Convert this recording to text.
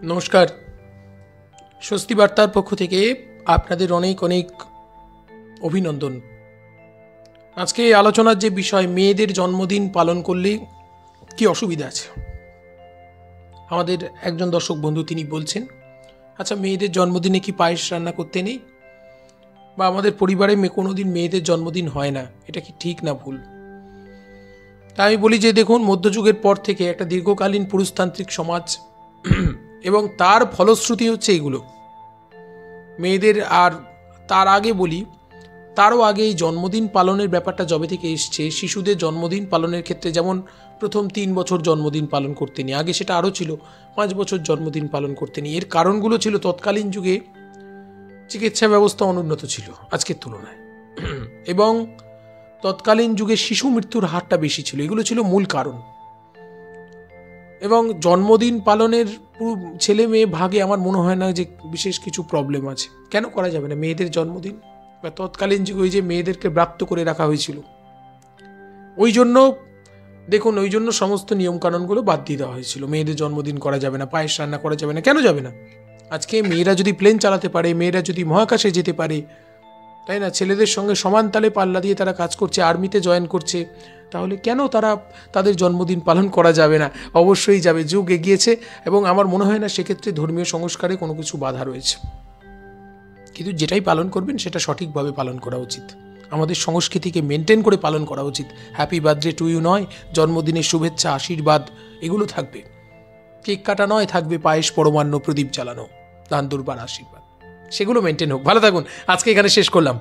নমস্কার। স্বস্তি বার্তার পক্ষ থেকে আপনাদের অনেক অনেক অভিনন্দন। আজকে আলোচনার যে বিষয়, মেয়েদের জন্মদিন পালন করলে কি অসুবিধা আছে। আমাদের একজন দর্শক বন্ধু তিনি বলছেন, আচ্ছা মেয়েদের জন্মদিনে কি পায়েস রান্না করতে নেই, বা আমাদের পরিবারে কোনোদিন মেয়েদের জন্মদিন হয় না, এটা কি ঠিক না ভুল? তাই আমি বলি যে দেখুন, মধ্যযুগের পর থেকে একটা দীর্ঘকালীন পুরুষতান্ত্রিক সমাজ এবং তার ফলশ্রুতি হচ্ছে এগুলো মেয়েদের। আর তার আগে বলি, তারও আগে এই জন্মদিন পালনের ব্যাপারটা যবে থেকে এসছে, শিশুদের জন্মদিন পালনের ক্ষেত্রে যেমন প্রথম 3 বছর জন্মদিন পালন করতে নি, আগে সেটা আরও ছিল 5 বছর জন্মদিন পালন করতে নি। এর কারণগুলো ছিল তৎকালীন যুগে চিকিৎসা ব্যবস্থা অনুন্নত ছিল আজকের তুলনায়, এবং তৎকালীন যুগে শিশু মৃত্যুর হারটা বেশি ছিল। এগুলো ছিল মূল কারণ। এবং জন্মদিন পালনের ছেলে মেয়ে ভাগে আমার মনে হয় না যে বিশেষ কিছু প্রবলেম আছে। কেন করা যাবে না মেয়েদের জন্মদিন? বা তৎকালীন যুগে ওই যে মেয়েদেরকে ব্রাত্য করে রাখা হয়েছিল, ওই জন্য দেখুন, ওই জন্য সমস্ত নিয়মকানুনগুলো বাদ দিয়ে দেওয়া হয়েছিল। মেয়েদের জন্মদিন করা যাবে না, পায়েস রান্না করা যাবে না। কেন যাবে না? আজকে মেয়েরা যদি প্লেন চালাতে পারে, মেয়েরা যদি মহাকাশে যেতে পারে, তাই না, ছেলেদের সঙ্গে সমান তালে পাল্লা দিয়ে তারা কাজ করছে, আর্মিতে জয়েন করছে, তাহলে কেন তাদের জন্মদিন পালন করা যাবে না? অবশ্যই যাবে। যুগ এগিয়েছে এবং আমার মনে হয় না সেক্ষেত্রে ধর্মীয় সংস্কারে কোনো কিছু বাধা রয়েছে। কিন্তু যেটাই পালন করবেন সেটা সঠিকভাবে পালন করা উচিত। আমাদের সংস্কৃতিকে মেনটেন করে পালন করা উচিত। হ্যাপি বার্থডে টু ইউ নয়, জন্মদিনের শুভেচ্ছা আশীর্বাদ এগুলো থাকবে। কেক কাটা নয়, থাকবে পায়েস পরমান্ন প্রদীপ জ্বালানো, দান দুর্বার আশীর্বাদ, সেগুলো মেনটেন হোক। ভালো থাকুন। আজকে এখানে শেষ করলাম।